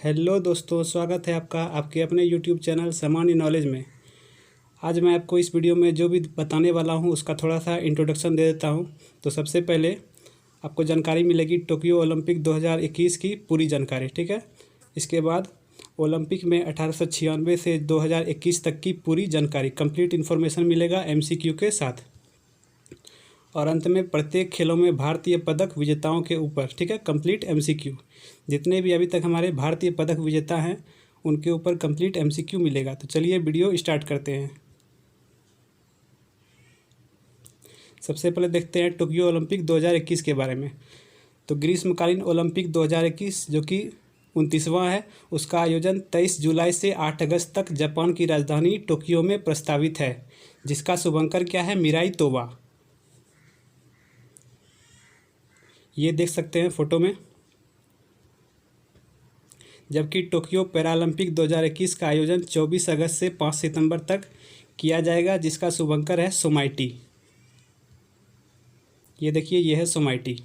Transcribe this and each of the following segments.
Hello दोस्तों, स्वागत है आपका आपके अपने यूट्यूब चैनल सामान्य नॉलेज में। आज मैं आपको इस वीडियो में जो भी बताने वाला हूं उसका थोड़ा सा इंट्रोडक्शन दे देता हूं। तो सबसे पहले आपको जानकारी मिलेगी टोक्यो ओलंपिक 2021 की पूरी जानकारी, ठीक है। इसके बाद ओलंपिक में 1896 से 2021 तक की पूरी जानकारी, कंप्लीट इन्फॉर्मेशन मिलेगा MCQ के साथ। और अंत में प्रत्येक खेलों में भारतीय पदक विजेताओं के ऊपर, ठीक है, कंप्लीट MCQ। जितने भी अभी तक हमारे भारतीय पदक विजेता हैं उनके ऊपर कंप्लीट MCQ मिलेगा। तो चलिए वीडियो स्टार्ट करते हैं। सबसे पहले देखते हैं टोक्यो ओलंपिक 2021 के बारे में। तो ग्रीष्मकालीन ओलंपिक 2021 जो कि 29वां है, उसका आयोजन 23 जुलाई से 8 अगस्त तक जापान की राजधानी टोक्यो में प्रस्तावित है, जिसका शुभंकर क्या है, मिराई तोबा। ये देख सकते हैं फोटो में। जबकि टोक्यो पैरालंपिक 2021 का आयोजन 24 अगस्त से 5 सितंबर तक किया जाएगा, जिसका शुभंकर है सोमाइटी। ये देखिए, ये है सोमाइटी।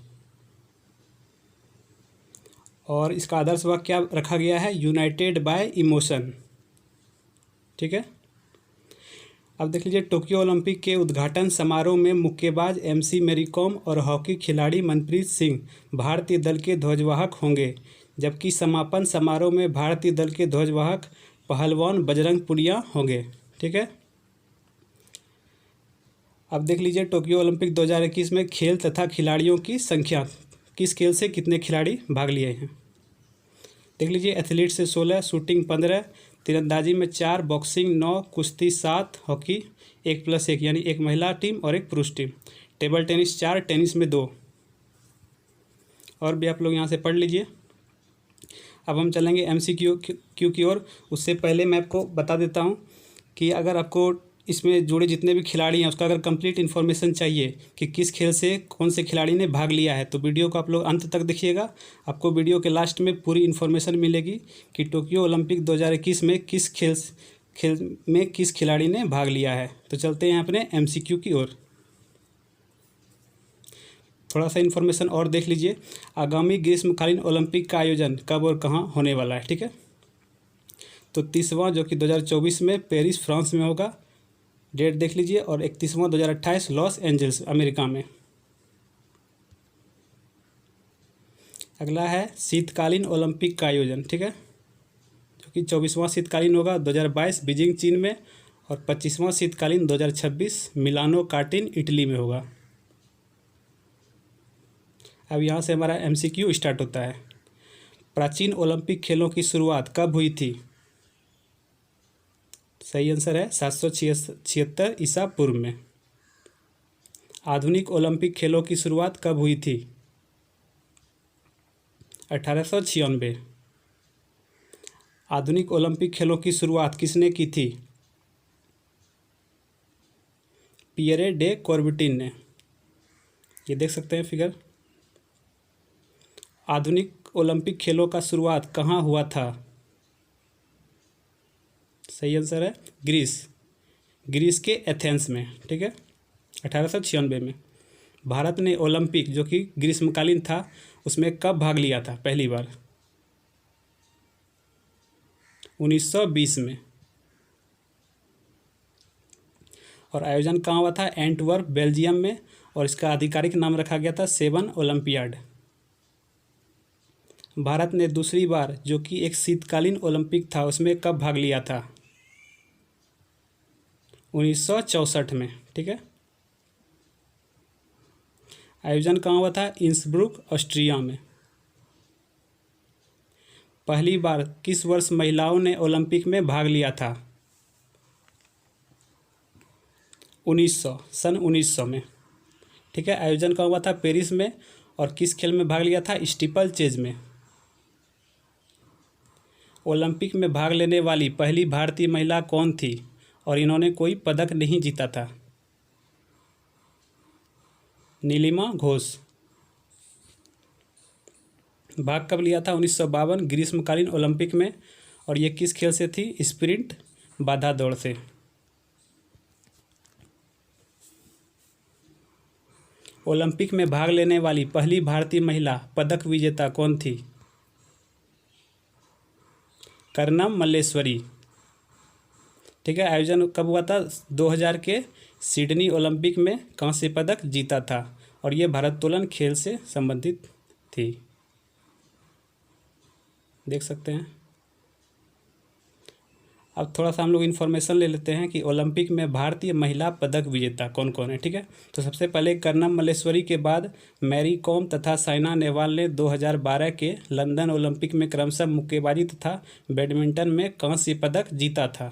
और इसका आदर्श वाक्य क्या रखा गया है, यूनाइटेड बाय इमोशन, ठीक है। अब देख लीजिए, टोक्यो ओलंपिक के उद्घाटन समारोह में मुक्केबाज MC मैरी कॉम और हॉकी खिलाड़ी मनप्रीत सिंह भारतीय दल के ध्वजवाहक होंगे। जबकि समापन समारोह में भारतीय दल के ध्वजवाहक पहलवान बजरंग पुनिया होंगे, ठीक है। अब देख लीजिए, टोक्यो ओलंपिक 2021 में खेल तथा खिलाड़ियों की संख्या, किस खेल से कितने खिलाड़ी भाग लिए हैं। देख लीजिए, एथलीट से 16, शूटिंग 15, तीरंदाजी में 4, बॉक्सिंग 9, कुश्ती 7, हॉकी 1+1 यानी एक महिला टीम और एक पुरुष टीम, टेबल टेनिस 4, टेनिस में 2। और भी आप लोग यहाँ से पढ़ लीजिए। अब हम चलेंगे MCQ की ओर। उससे पहले मैं आपको बता देता हूँ कि अगर आपको इसमें जुड़े जितने भी खिलाड़ी हैं उसका अगर कंप्लीट इन्फॉर्मेशन चाहिए कि किस खेल से कौन से खिलाड़ी ने भाग लिया है, तो वीडियो को आप लोग अंत तक देखिएगा। आपको वीडियो के लास्ट में पूरी इन्फॉर्मेशन मिलेगी कि टोक्यो ओलंपिक 2021 में किस खेल में किस खिलाड़ी ने भाग लिया है। तो चलते हैं अपने MCQ की ओर। थोड़ा सा इन्फॉर्मेशन और देख लीजिए। आगामी ग्रीष्मकालीन ओलंपिक का आयोजन कब और कहाँ होने वाला है, ठीक है। तो 30वां जो कि 2024 में पेरिस फ्रांस में होगा, डेट देख लीजिए। और 31वां 2028 लॉस एंजल्स अमेरिका में। अगला है शीतकालीन ओलंपिक का आयोजन, ठीक है, जो कि 24वां शीतकालीन होगा 2022 बीजिंग चीन में, और 25वां शीतकालीन 2026 मिलानो कार्टिन इटली में होगा। अब यहाँ से हमारा MCQ स्टार्ट होता है। प्राचीन ओलंपिक खेलों की शुरुआत कब हुई थी। सही आंसर है 776 ईसा पूर्व में। आधुनिक ओलंपिक खेलों की शुरुआत कब हुई थी। 1896। आधुनिक ओलंपिक खेलों की शुरुआत किसने की थी। पियरे डे कॉर्बिटिन ने। ये देख सकते हैं फिगर। आधुनिक ओलंपिक खेलों का शुरुआत कहाँ हुआ था। सही आंसर है ग्रीस के एथेंस में, ठीक है, 1896 में। भारत ने ओलंपिक जो कि ग्रीष्मकालीन था उसमें कब भाग लिया था पहली बार। 1920 में। और आयोजन कहाँ हुआ था, एंटवर्प बेल्जियम में। और इसका आधिकारिक नाम रखा गया था 7 ओलंपियाड। भारत ने दूसरी बार जो कि एक शीतकालीन ओलंपिक था उसमें कब भाग लिया था। 1964 में, ठीक है। आयोजन कहाँ हुआ था, इंसब्रुक ऑस्ट्रिया में। पहली बार किस वर्ष महिलाओं ने ओलंपिक में भाग लिया था। 1900 सन 1900 में, ठीक है। आयोजन कहाँ हुआ था, पेरिस में। और किस खेल में भाग लिया था, स्टीपल चेज में। ओलंपिक में भाग लेने वाली पहली भारतीय महिला कौन थी और इन्होंने कोई पदक नहीं जीता था। नीलिमा घोष। भाग कब लिया था, 1952 ग्रीष्मकालीन ओलंपिक में। और ये किस खेल से थी, स्प्रिंट बाधा दौड़ से। ओलंपिक में भाग लेने वाली पहली भारतीय महिला पदक विजेता कौन थी। कर्णम मल्लेश्वरी। ठीक है, आयोजन कब हुआ था? 2000 के सिडनी ओलंपिक में कांस्य पदक जीता था और ये भारोत्तोलन खेल से संबंधित थी, देख सकते हैं। अब थोड़ा सा हम लोग इन्फॉर्मेशन ले लेते हैं कि ओलंपिक में भारतीय महिला पदक विजेता कौन कौन है। ठीक है, तो सबसे पहले कर्णम मल्लेश्वरी के बाद मैरी कॉम तथा साइना नेहवाल ने 2012 के लंदन ओलंपिक में क्रमशः मुक्केबाजी तथा बैडमिंटन में कांस्य पदक जीता था।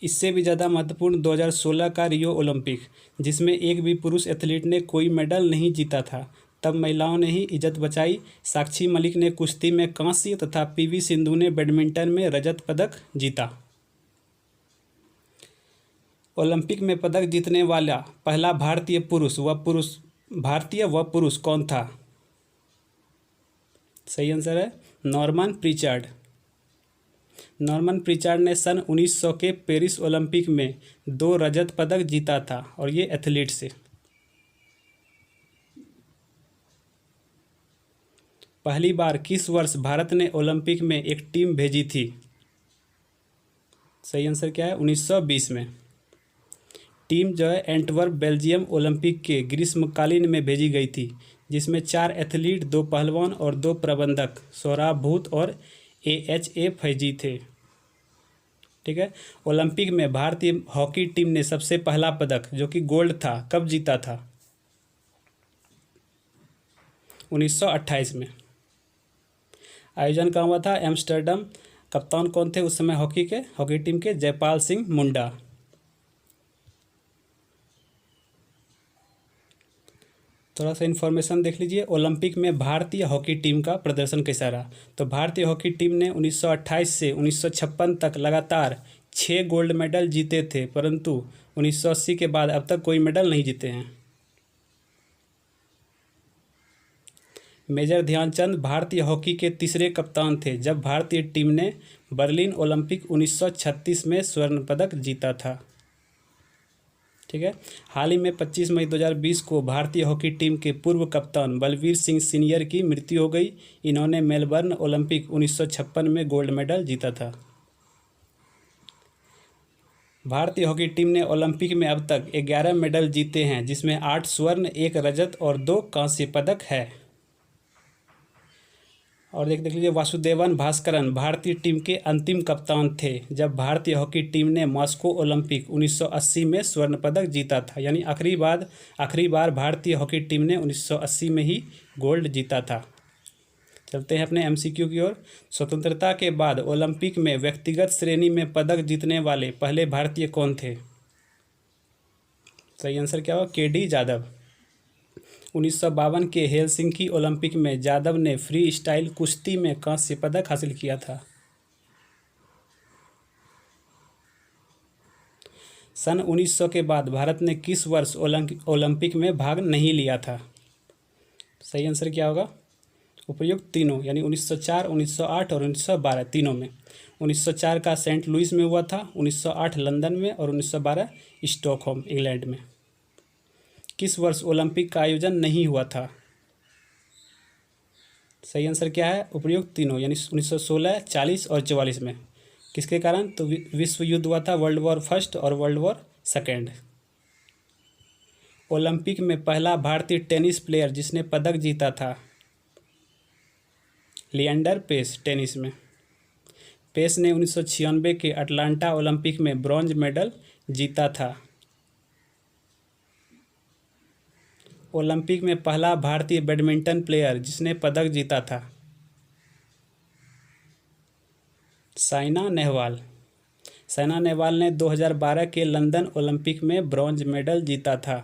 इससे भी ज़्यादा महत्वपूर्ण 2016 का रियो ओलंपिक, जिसमें एक भी पुरुष एथलीट ने कोई मेडल नहीं जीता था। तब महिलाओं ने ही इज्जत बचाई। साक्षी मलिक ने कुश्ती में कांस्य तथा पीवी सिंधु ने बैडमिंटन में रजत पदक जीता। ओलंपिक में पदक जीतने वाला पहला भारतीय पुरुष कौन था? सही आंसर है नॉर्मन प्रिचार्ड। नॉर्मन प्रिचार्ड ने सन 1900 के पेरिस ओलंपिक में 2 रजत पदक जीता था और ये एथलीट से। पहली बार किस वर्ष भारत ने ओलंपिक में एक टीम भेजी थी? सही आंसर क्या है? 1920 में। टीम जो है एंटवर्प बेल्जियम ओलंपिक के ग्रीष्मकालीन में भेजी गई थी, जिसमें 4 एथलीट, 2 पहलवान और 2 प्रबंधक सोहराब भूत और AHA फैजी थे। ठीक है, ओलंपिक में भारतीय हॉकी टीम ने सबसे पहला पदक जो कि गोल्ड था कब जीता था? 1928 में। आयोजन कहाँ हुआ था? एम्स्टर्डम। कप्तान कौन थे उस समय हॉकी टीम के? जयपाल सिंह मुंडा। थोड़ा सा इन्फॉर्मेशन देख लीजिए। ओलंपिक में भारतीय हॉकी टीम का प्रदर्शन कैसा रहा? तो भारतीय हॉकी टीम ने 1928 से 1956 तक लगातार 6 गोल्ड मेडल जीते थे, परंतु 1980 के बाद अब तक कोई मेडल नहीं जीते हैं। मेजर ध्यानचंद भारतीय हॉकी के तीसरे कप्तान थे जब भारतीय टीम ने बर्लिन ओलंपिक 1936 में स्वर्ण पदक जीता था। ठीक है, हाल ही में 25 मई 2020 को भारतीय हॉकी टीम के पूर्व कप्तान बलवीर सिंह सीनियर की मृत्यु हो गई। इन्होंने मेलबर्न ओलंपिक 1956 में गोल्ड मेडल जीता था। भारतीय हॉकी टीम ने ओलंपिक में अब तक 11 मेडल जीते हैं, जिसमें 8 स्वर्ण, 1 रजत और 2 कांस्य पदक है। और देख लीजिए, वासुदेवन भास्करन भारतीय टीम के अंतिम कप्तान थे जब भारतीय हॉकी टीम ने मॉस्को ओलंपिक 1980 में स्वर्ण पदक जीता था। यानी आखिरी बार भारतीय हॉकी टीम ने 1980 में ही गोल्ड जीता था। चलते हैं अपने MCQ की ओर। स्वतंत्रता के बाद ओलंपिक में व्यक्तिगत श्रेणी में पदक जीतने वाले पहले भारतीय कौन थे? सही आंसर क्या होगा? KD जादव। 1952 के हेलसिंकी ओलंपिक में जादव ने फ्री स्टाइल कुश्ती में कांस्य पदक हासिल किया था। सन 1900 के बाद भारत ने किस वर्ष ओलंपिक में भाग नहीं लिया था? सही आंसर क्या होगा? उपयुक्त तीनों, यानी 1904, 1908 और 1912 तीनों में। 1904 का सेंट लुइस में हुआ था, 1908 लंदन में और 1912 स्टॉकहोम इंग्लैंड में। किस वर्ष ओलंपिक का आयोजन नहीं हुआ था? सही आंसर क्या है? उपयुक्त तीनों, यानी 1916, 40 और 44 में। किसके कारण? तो विश्व युद्ध हुआ था, वर्ल्ड वॉर फर्स्ट और वर्ल्ड वॉर सेकेंड। ओलंपिक में पहला भारतीय टेनिस प्लेयर जिसने पदक जीता था? लिएंडर पेस, टेनिस में। पेस ने 1996 के अटलांटा ओलंपिक में ब्रॉन्ज मेडल जीता था। ओलंपिक में पहला भारतीय बैडमिंटन प्लेयर जिसने पदक जीता था? साइना नेहवाल। साइना नेहवाल ने 2012 के लंदन ओलंपिक में ब्रॉन्ज मेडल जीता था।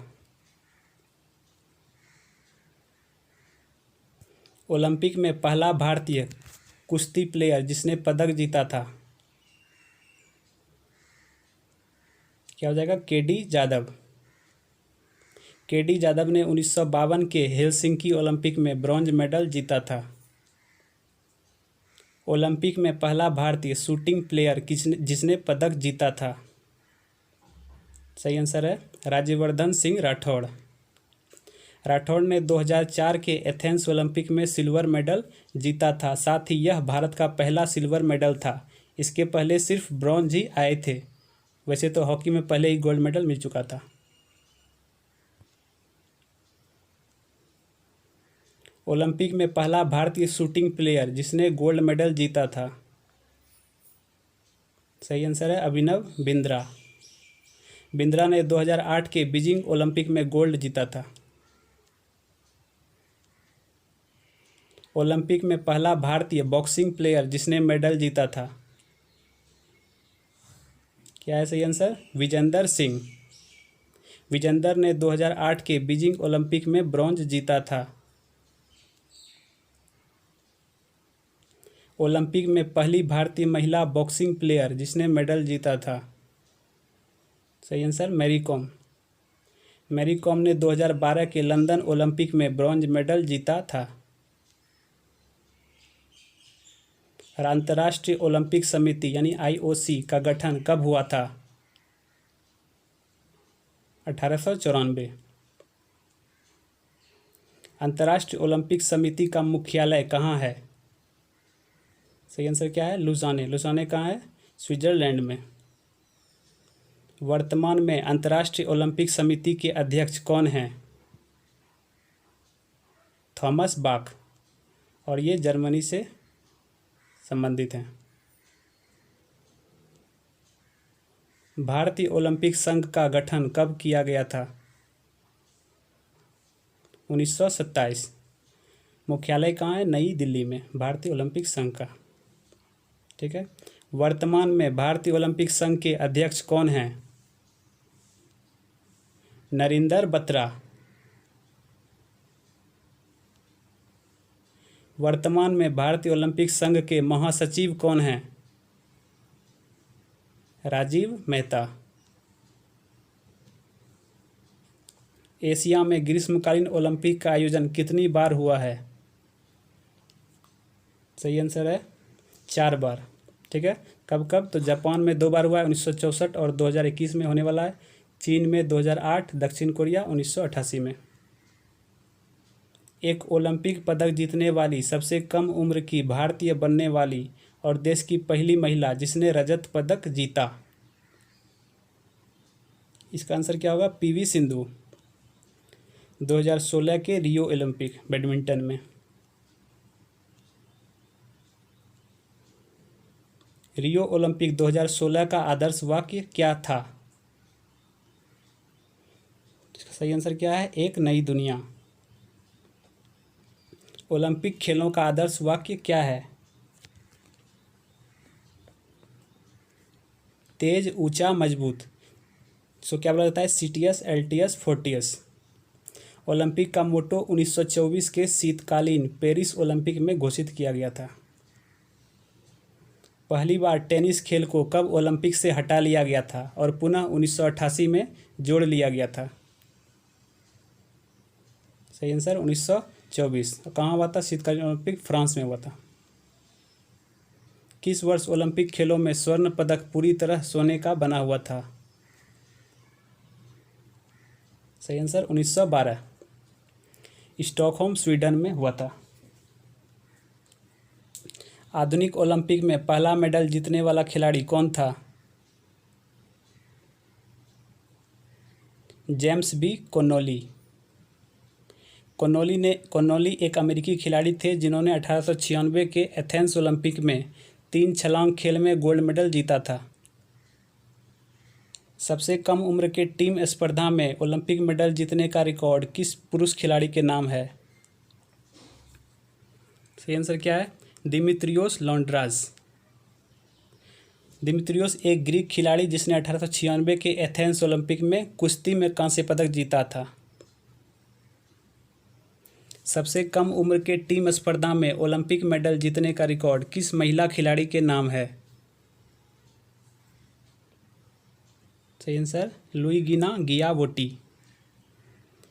ओलंपिक में पहला भारतीय कुश्ती प्लेयर जिसने पदक जीता था? क्या हो जाएगा? KD जादव। KD जादव ने 1952 के हेलसिंकी ओलंपिक में ब्रॉन्ज मेडल जीता था। ओलंपिक में पहला भारतीय शूटिंग प्लेयर जिसने पदक जीता था? सही आंसर है राज्यवर्धन सिंह राठौड़। राठौड़ ने 2004 के एथेंस ओलंपिक में सिल्वर मेडल जीता था, साथ ही यह भारत का पहला सिल्वर मेडल था। इसके पहले सिर्फ ब्रॉन्ज ही आए थे। वैसे तो हॉकी में पहले ही गोल्ड मेडल मिल चुका था। ओलंपिक में पहला भारतीय शूटिंग प्लेयर जिसने गोल्ड मेडल जीता था। सही आंसर है अभिनव बिंद्रा। बिंद्रा ने 2008 के बीजिंग ओलंपिक में गोल्ड जीता था। ओलंपिक में पहला भारतीय बॉक्सिंग प्लेयर जिसने मेडल जीता था। क्या है सही आंसर? विजेंदर सिंह। विजेंदर ने 2008 के बीजिंग ओलंपिक में ब्रॉन्ज जीता था। ओलंपिक में पहली भारतीय महिला बॉक्सिंग प्लेयर जिसने मेडल जीता था। सही आंसर मैरी कॉम। मैरी कॉम ने 2012 के लंदन ओलंपिक में ब्रॉन्ज मेडल जीता था। अंतर्राष्ट्रीय ओलंपिक समिति यानी IOC का गठन कब हुआ था? 1894। अंतर्राष्ट्रीय ओलंपिक समिति का मुख्यालय कहाँ है? सही आंसर क्या है? लुसाने। लुसाने कहाँ है? स्विट्जरलैंड में। वर्तमान में अंतर्राष्ट्रीय ओलंपिक समिति के अध्यक्ष कौन हैं? थॉमस बाक, और ये जर्मनी से संबंधित हैं। भारतीय ओलंपिक संघ का गठन कब किया गया था? 1927। मुख्यालय कहाँ है? नई दिल्ली में, भारतीय ओलंपिक संघ का। ठीक है। वर्तमान में भारतीय ओलंपिक संघ के अध्यक्ष कौन हैं? नरेंद्र बत्रा। वर्तमान में भारतीय ओलंपिक संघ के महासचिव कौन हैं? राजीव मेहता। एशिया में ग्रीष्मकालीन ओलंपिक का आयोजन कितनी बार हुआ है? सही आंसर है 4 बार। ठीक है। कब कब? तो जापान में 2 बार हुआ है, 1964 और 2021 में होने वाला है। चीन में 2008, दक्षिण कोरिया 1988 में। एक ओलंपिक पदक जीतने वाली सबसे कम उम्र की भारतीय बनने वाली और देश की पहली महिला जिसने रजत पदक जीता। इसका आंसर क्या होगा? PV सिंधु, 2016 के रियो ओलंपिक बैडमिंटन में। रियो ओलंपिक 2016 का आदर्श वाक्य क्या था? इसका सही आंसर क्या है? एक नई दुनिया। ओलंपिक खेलों का आदर्श वाक्य क्या है? तेज, ऊंचा, मजबूत। सो क्या बोला जाता है? CTS, LTS, FORTIS। ओलंपिक का मोटो 1924 के शीतकालीन पेरिस ओलंपिक में घोषित किया गया था। पहली बार टेनिस खेल को कब ओलंपिक से हटा लिया गया था और पुनः 1988 में जोड़ लिया गया था? सही आंसर 1924। कहाँ हुआ था? शीतकालीन ओलंपिक फ्रांस में हुआ था। किस वर्ष ओलंपिक खेलों में स्वर्ण पदक पूरी तरह सोने का बना हुआ था? सही आंसर 1912। स्टॉकहोम स्वीडन में हुआ था। आधुनिक ओलंपिक में पहला मेडल जीतने वाला खिलाड़ी कौन था? James B Connolly. कोनोली एक अमेरिकी खिलाड़ी थे जिन्होंने 1896 के एथेंस ओलंपिक में 3 छलांग खेल में गोल्ड मेडल जीता था। सबसे कम उम्र के टीम स्पर्धा में ओलंपिक मेडल जीतने का रिकॉर्ड किस पुरुष खिलाड़ी के नाम है? सही आंसर क्या है? दिमित्रियोस लॉन्ड्रास। दिमित्रियोस एक ग्रीक खिलाड़ी जिसने 1896 के एथेंस ओलंपिक में कुश्ती में कांस्य पदक जीता था। सबसे कम उम्र के टीम स्पर्धा में ओलंपिक मेडल जीतने का रिकॉर्ड किस महिला खिलाड़ी के नाम है? सही आंसर लुइगिना गियावोटी।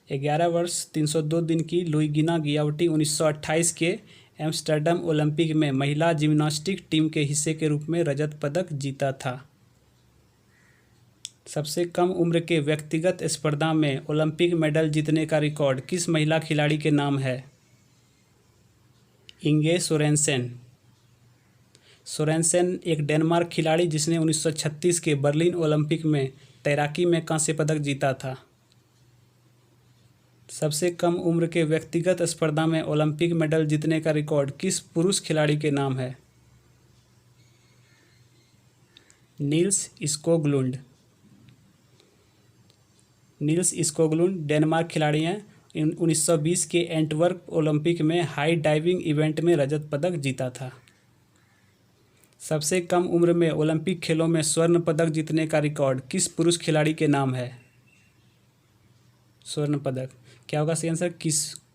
11 वर्ष 302 दिन की लुइगिना गियावोटी 1928 के एम्स्टर्डम ओलंपिक में महिला जिम्नास्टिक टीम के हिस्से के रूप में रजत पदक जीता था। सबसे कम उम्र के व्यक्तिगत स्पर्धा में ओलंपिक मेडल जीतने का रिकॉर्ड किस महिला खिलाड़ी के नाम है? इंगे सोरेनसेन। सोरेनसेन एक डेनमार्क खिलाड़ी जिसने 1936 के बर्लिन ओलंपिक में तैराकी में कांस्य पदक जीता था। सबसे कम उम्र के व्यक्तिगत स्पर्धा में ओलंपिक मेडल जीतने का रिकॉर्ड किस पुरुष खिलाड़ी के नाम है? नील्स स्कोगलुंड। नील्स स्कोगलुंड डेनमार्क खिलाड़ी हैं। 1920 के एंटवर्प ओलंपिक में हाई डाइविंग इवेंट में रजत पदक जीता था। सबसे कम उम्र में ओलंपिक खेलों में स्वर्ण पदक जीतने का रिकॉर्ड किस पुरुष खिलाड़ी के नाम है? स्वर्ण पदक क्या होगा सही आंसर?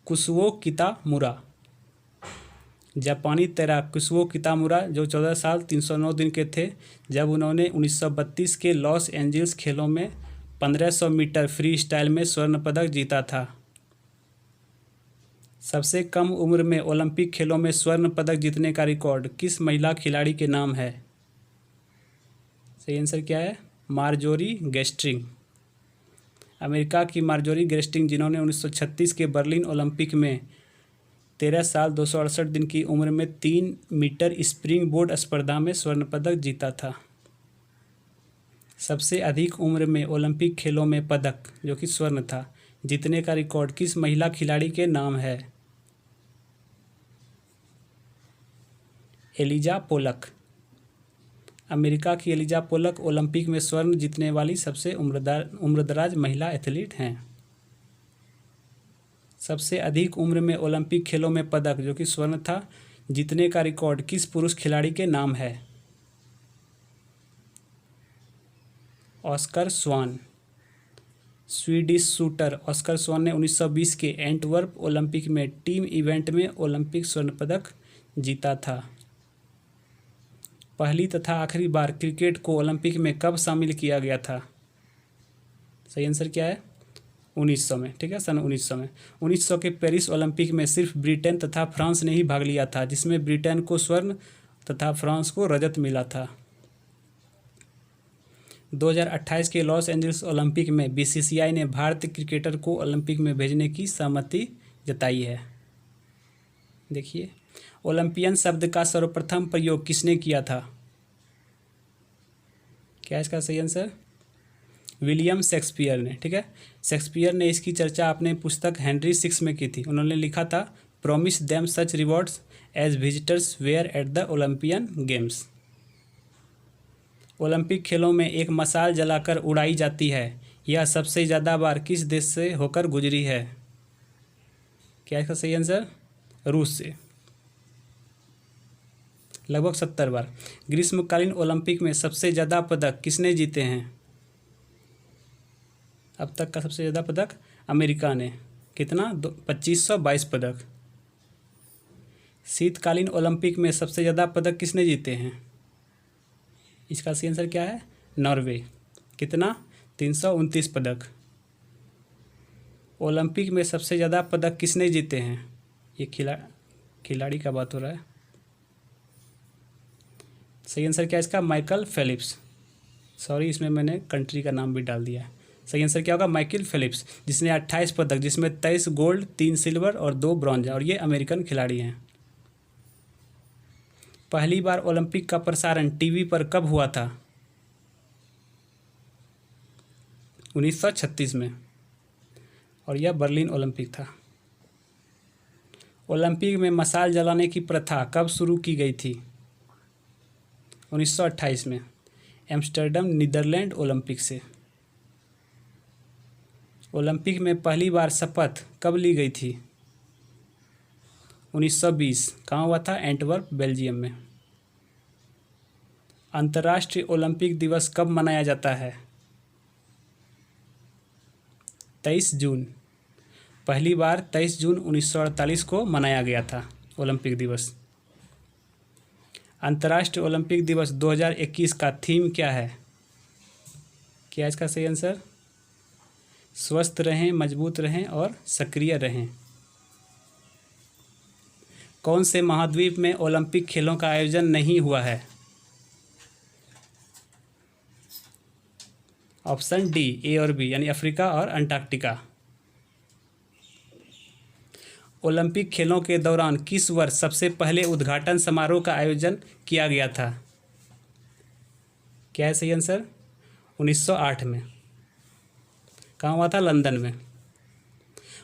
कुसुओ कितामुरा। जापानी तैराक कुसुओ कितामुरा जो 14 साल 309 दिन के थे जब उन्होंने 1932 के लॉस एंजल्स खेलों में 1500 मीटर फ्री स्टाइल में स्वर्ण पदक जीता था। सबसे कम उम्र में ओलंपिक खेलों में स्वर्ण पदक जीतने का रिकॉर्ड किस महिला खिलाड़ी के नाम है? सही आंसर क्या है? मार्जोरी गेस्ट्रिंग। अमेरिका की मार्जोरी गेस्ट्रिंग जिन्होंने 1936 के बर्लिन ओलंपिक में 13 साल 268 दिन की उम्र में 3 मीटर स्प्रिंग बोर्ड स्पर्धा में स्वर्ण पदक जीता था। सबसे अधिक उम्र में ओलंपिक खेलों में पदक जो कि स्वर्ण था जीतने का रिकॉर्ड किस महिला खिलाड़ी के नाम है? Eliza Pollock. अमेरिका की एलिजा पोलक ओलंपिक में स्वर्ण जीतने वाली सबसे उम्रदराज महिला एथलीट हैं। सबसे अधिक उम्र में ओलंपिक खेलों में पदक जो कि स्वर्ण था जीतने का रिकॉर्ड किस पुरुष खिलाड़ी के नाम है? ऑस्कर स्वान। स्वीडिश शूटर ऑस्कर स्वान ने 1920 के एंटवर्प ओलंपिक में टीम इवेंट में ओलंपिक स्वर्ण पदक जीता था। पहली तथा आखिरी बार क्रिकेट को ओलंपिक में कब शामिल किया गया था? सही आंसर क्या है? 1900 में। ठीक है, सन 1900 में। 1900 के पेरिस ओलंपिक में सिर्फ ब्रिटेन तथा फ्रांस ने ही भाग लिया था जिसमें ब्रिटेन को स्वर्ण तथा फ्रांस को रजत मिला था। 2028 के लॉस एंजल्स ओलंपिक में बीसीसीआई ने भारतीय क्रिकेटर को ओलंपिक में भेजने की सहमति जताई है। देखिए, ओलंपियन शब्द का सर्वप्रथम प्रयोग किसने किया था? क्या है इसका सही आंसर? विलियम शेक्सपियर ने। ठीक है, शेक्सपियर ने इसकी चर्चा अपने पुस्तक हेनरी VI में की थी। उन्होंने लिखा था, promise them such rewards as visitors were at the Olympian games. Olympic खेलों में एक मशाल जलाकर उड़ाई जाती है। यह सबसे ज़्यादा बार किस देश से होकर गुजरी है? क्या है इसका सही आंसर? रूस से, लगभग 70 बार। ग्रीष्मकालीन ओलंपिक में सबसे ज़्यादा पदक किसने जीते हैं? अब तक का सबसे ज़्यादा पदक अमेरिका ने। कितना? 2522 पदक। शीतकालीन ओलंपिक में सबसे ज़्यादा पदक किसने जीते हैं? इसका सही आंसर क्या है? नॉर्वे। कितना? 329 पदक। ओलंपिक में सबसे ज़्यादा पदक किसने जीते हैं? ये खिलाड़ी का बात हो रहा है। सही आंसर क्या है इसका? Michael Phelps. सॉरी, इसमें मैंने कंट्री का नाम भी डाल दिया है। सही आंसर क्या होगा? माइकल फेलिप्स, जिसने 28 पदक, जिसमें 23 गोल्ड, 3 सिल्वर और 2 ब्रॉन्ज, और ये अमेरिकन खिलाड़ी हैं। पहली बार ओलंपिक का प्रसारण टीवी पर कब हुआ था? 1936 में, और यह बर्लिन ओलंपिक था। ओलंपिक में मशाल जलाने की प्रथा कब शुरू की गई थी? 1928 में, एम्स्टर्डम नीदरलैंड ओलंपिक से। ओलंपिक में पहली बार शपथ कब ली गई थी? 1920। कहाँ हुआ था? एंटवर्प, बेल्जियम में। अंतर्राष्ट्रीय ओलंपिक दिवस कब मनाया जाता है? 23 जून। पहली बार 23 जून 1948 को मनाया गया था ओलंपिक दिवस। अंतर्राष्ट्रीय ओलंपिक दिवस 2021 का थीम क्या है? क्या है इसका सही आंसर? स्वस्थ रहें, मजबूत रहें और सक्रिय रहें। कौन से महाद्वीप में ओलंपिक खेलों का आयोजन नहीं हुआ है? ऑप्शन डी ए और बी, यानी अफ्रीका और अंटार्कटिका। ओलंपिक खेलों के दौरान किस वर्ष सबसे पहले उद्घाटन समारोह का आयोजन किया गया था? क्या है सही आंसर? 1908 में। कहाँ हुआ था? लंदन में।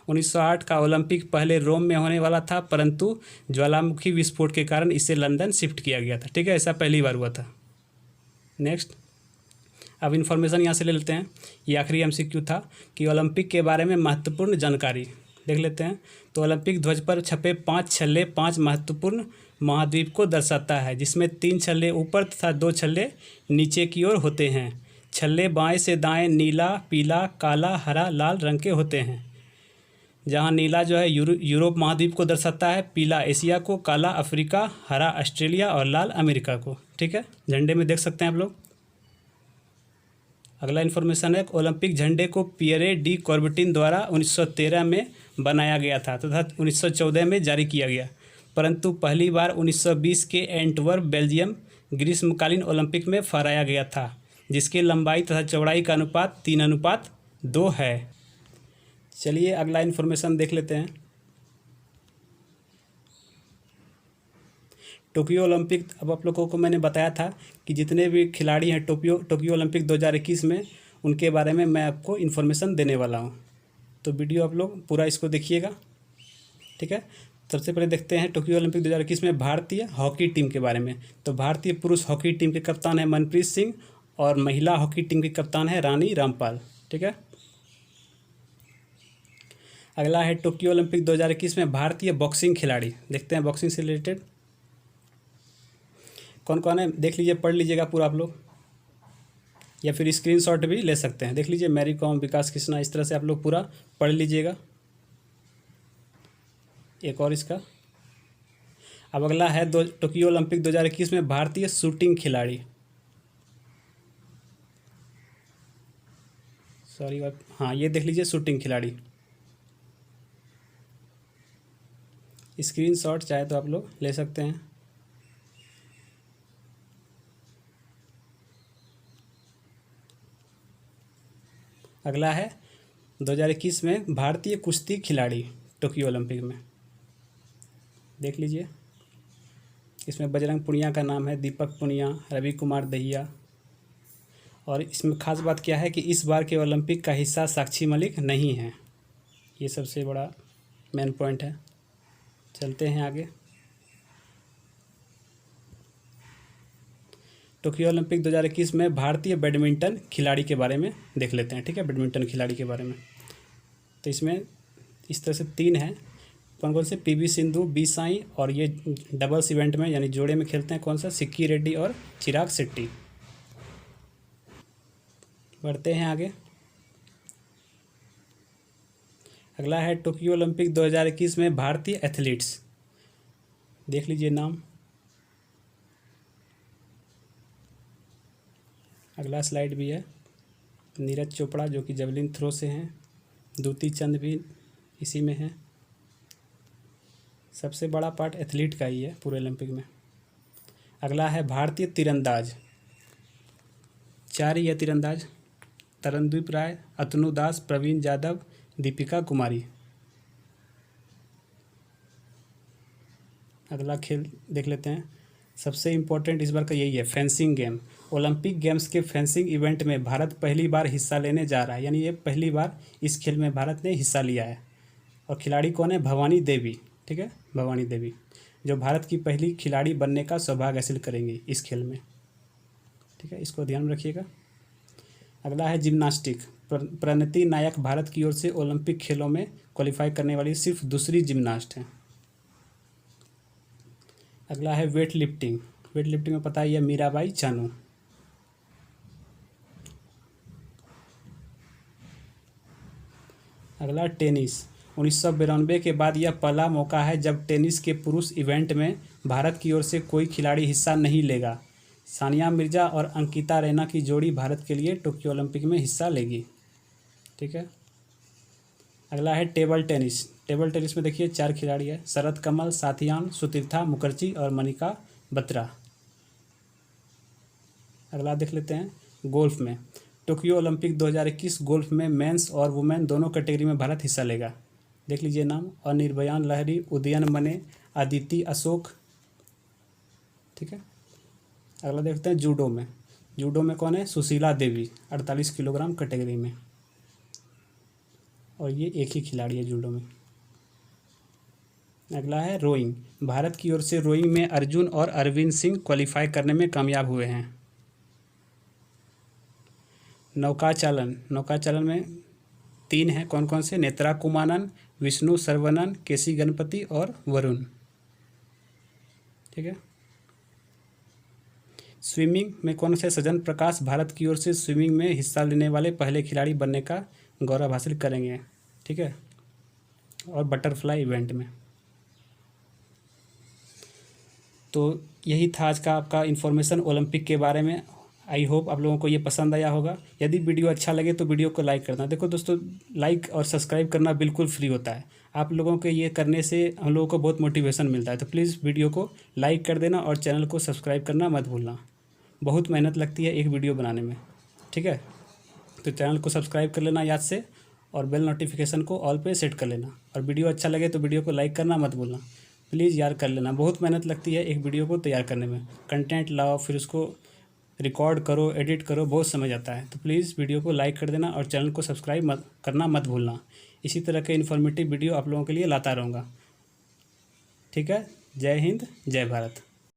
1908 का ओलंपिक पहले रोम में होने वाला था, परंतु ज्वालामुखी विस्फोट के कारण इसे लंदन शिफ्ट किया गया था। ठीक है, ऐसा पहली बार हुआ था। नेक्स्ट, अब इन्फॉर्मेशन यहाँ से ले लेते हैं। ये आखिरी एमसीक्यू था कि ओलंपिक के बारे में महत्वपूर्ण जानकारी देख लेते हैं। तो ओलंपिक ध्वज पर छपे 5 छल्ले 5 महत्वपूर्ण महाद्वीप को दर्शाता है, जिसमें 3 छल्ले ऊपर तथा 2 छल्ले नीचे की ओर होते हैं। छल्ले बाएं से दाएं नीला, पीला, काला, हरा, लाल रंग के होते हैं। जहां नीला जो है यूरोप महाद्वीप को दर्शाता है, पीला एशिया को, काला अफ्रीका, हरा ऑस्ट्रेलिया और लाल अमेरिका को। ठीक है, झंडे में देख सकते हैं आप लोग। अगला इन्फॉर्मेशन है, ओलंपिक झंडे को पियरे डी कॉर्बटिन द्वारा 1913 में बनाया गया था तथा 1914 में जारी किया गया, परंतु पहली बार 1920 के एंटवर्प बेल्जियम ग्रीष्मकालीन ओलंपिक में फहराया गया था, जिसकी लंबाई तथा चौड़ाई का अनुपात 3:2 है। चलिए अगला इन्फॉर्मेशन देख लेते हैं। टोक्यो ओलंपिक, अब आप लोगों को मैंने बताया था कि जितने भी खिलाड़ी हैं टोक्यो ओलंपिक 2021 में, उनके बारे में मैं आपको इन्फॉर्मेशन देने वाला हूं। तो वीडियो आप लोग पूरा इसको देखिएगा। ठीक है, सबसे पहले देखते हैं टोक्यो ओलंपिक 2021 में भारतीय हॉकी टीम के बारे में। तो भारतीय पुरुष हॉकी टीम के कप्तान है मनप्रीत सिंह और महिला हॉकी टीम की कप्तान है रानी रामपाल। ठीक है, अगला है टोक्यो ओलंपिक 2021 में भारतीय बॉक्सिंग खिलाड़ी। देखते हैं बॉक्सिंग से रिलेटेड कौन कौन है, देख लीजिए, पढ़ लीजिएगा पूरा आप लोग, या फिर स्क्रीनशॉट भी ले सकते हैं। देख लीजिए, मैरी कॉम, विकास कृष्णा, इस तरह से आप लोग पूरा पढ़ लीजिएगा। एक और इसका, अब अगला है टोक्यो ओलंपिक 2021 में भारतीय शूटिंग खिलाड़ी। सॉरी, हाँ ये देख लीजिए, शूटिंग खिलाड़ी। स्क्रीनशॉट चाहे तो आप लोग ले सकते हैं। अगला है 2021 में भारतीय कुश्ती खिलाड़ी टोक्यो ओलंपिक में। देख लीजिए, इसमें बजरंग पुनिया का नाम है, दीपक पुनिया, रवि कुमार दहिया। और इसमें खास बात क्या है कि इस बार के ओलंपिक का हिस्सा साक्षी मलिक नहीं है। ये सबसे बड़ा मेन पॉइंट है। चलते हैं आगे। टोक्यो ओलंपिक 2021 में भारतीय बैडमिंटन खिलाड़ी के बारे में देख लेते हैं। ठीक है, बैडमिंटन खिलाड़ी के बारे में। तो इसमें इस तरह से 3 हैं। कौन कौन से? पीवी सिंधु, बी साई, और ये डबल्स इवेंट में यानी जोड़े में खेलते हैं कौन सा? सिक्की रेड्डी और चिराग शेट्टी। बढ़ते हैं आगे। अगला है टोक्यो ओलंपिक 2021 में भारतीय एथलीट्स। देख लीजिए नाम। अगला स्लाइड भी है। नीरज चोपड़ा जो कि जेवलिन थ्रो से हैं, दूती चंद भी इसी में है। सबसे बड़ा पार्ट एथलीट का ही है पूरे ओलंपिक में। अगला है भारतीय तीरंदाज। 4 ही है तीरंदाज, तरनदीप राय, अतनु दास, प्रवीण जाधव, दीपिका कुमारी। अगला खेल देख लेते हैं। सबसे इम्पोर्टेंट इस बार का यही है, फेंसिंग गेम। ओलंपिक गेम्स के फेंसिंग इवेंट में भारत पहली बार हिस्सा लेने जा रहा है, यानी ये पहली बार इस खेल में भारत ने हिस्सा लिया है। और खिलाड़ी कौन है? भवानी देवी। ठीक है, भवानी देवी जो भारत की पहली खिलाड़ी बनने का सौभाग्य हासिल करेंगी इस खेल में। ठीक है, इसको ध्यान में रखिएगा। अगला है जिम्नास्टिक। प्रणति नायक भारत की ओर से ओलंपिक खेलों में क्वालिफाई करने वाली सिर्फ दूसरी जिम्नास्ट हैं। अगला है वेट लिफ्टिंग। वेट लिफ्टिंग में पता ही है, मीराबाई चानू। अगला टेनिस। 1992 के बाद यह पहला मौका है जब टेनिस के पुरुष इवेंट में भारत की ओर से कोई खिलाड़ी हिस्सा नहीं लेगा। सानिया मिर्जा और अंकिता रैना की जोड़ी भारत के लिए टोक्यो ओलंपिक में हिस्सा लेगी। ठीक है, अगला है टेबल टेनिस। टेबल टेनिस में देखिए 4 खिलाड़ी है, शरद कमल, साथियान, सुतीर्था मुखर्जी और मनिका बत्रा। अगला देख लेते हैं गोल्फ में। टोक्यो ओलंपिक 2021 गोल्फ में मेंस और वुमेन दोनों कैटेगरी में भारत हिस्सा लेगा। देख लीजिए नाम, अनिर्बयान लहरी, उदयन मने, अदिति अशोक। ठीक है, अगला देखते हैं जूडो में। जूडो में कौन है? सुशीला देवी, 48 किलोग्राम कैटेगरी में, और ये एक ही खिलाड़ी है जूडो में। अगला है रोइंग। भारत की ओर से रोइंग में अर्जुन और अरविंद सिंह क्वालिफाई करने में कामयाब हुए हैं। नौकाचालन, नौकाचालन में 3 हैं, कौन कौन से? नेत्रा कुमानन, विष्णु सरवनन, केसी गणपति और वरुण। ठीक है। स्विमिंग में कौन से? सजन प्रकाश भारत की ओर से स्विमिंग में हिस्सा लेने वाले पहले खिलाड़ी बनने का गौरव हासिल करेंगे। ठीक है, और बटरफ्लाई इवेंट में। तो यही था आज का आपका इन्फॉर्मेशन ओलंपिक के बारे में। आई होप आप लोगों को ये पसंद आया होगा। यदि वीडियो अच्छा लगे तो वीडियो को लाइक करना। देखो दोस्तों, लाइक और सब्सक्राइब करना बिल्कुल फ्री होता है। आप लोगों के ये करने से हम लोगों को बहुत मोटिवेशन मिलता है। तो प्लीज़ वीडियो को लाइक कर देना और चैनल को सब्सक्राइब करना मत भूलना। बहुत मेहनत लगती है एक वीडियो बनाने में। ठीक है, तो चैनल को सब्सक्राइब कर लेना याद से, और बेल नोटिफिकेशन को ऑल पे सेट कर लेना। और वीडियो अच्छा लगे तो वीडियो को लाइक करना मत भूलना। प्लीज़ यार कर लेना, बहुत मेहनत लगती है एक वीडियो को तैयार करने में। कंटेंट लाओ, फिर उसको रिकॉर्ड करो, एडिट करो, बहुत समय जाता है। तो प्लीज़ वीडियो को लाइक कर देना और चैनल को सब्सक्राइब करना मत भूलना। इसी तरह के इन्फॉर्मेटिव वीडियो आप लोगों के लिए लाता रहूँगा। ठीक है, जय हिंद, जय भारत।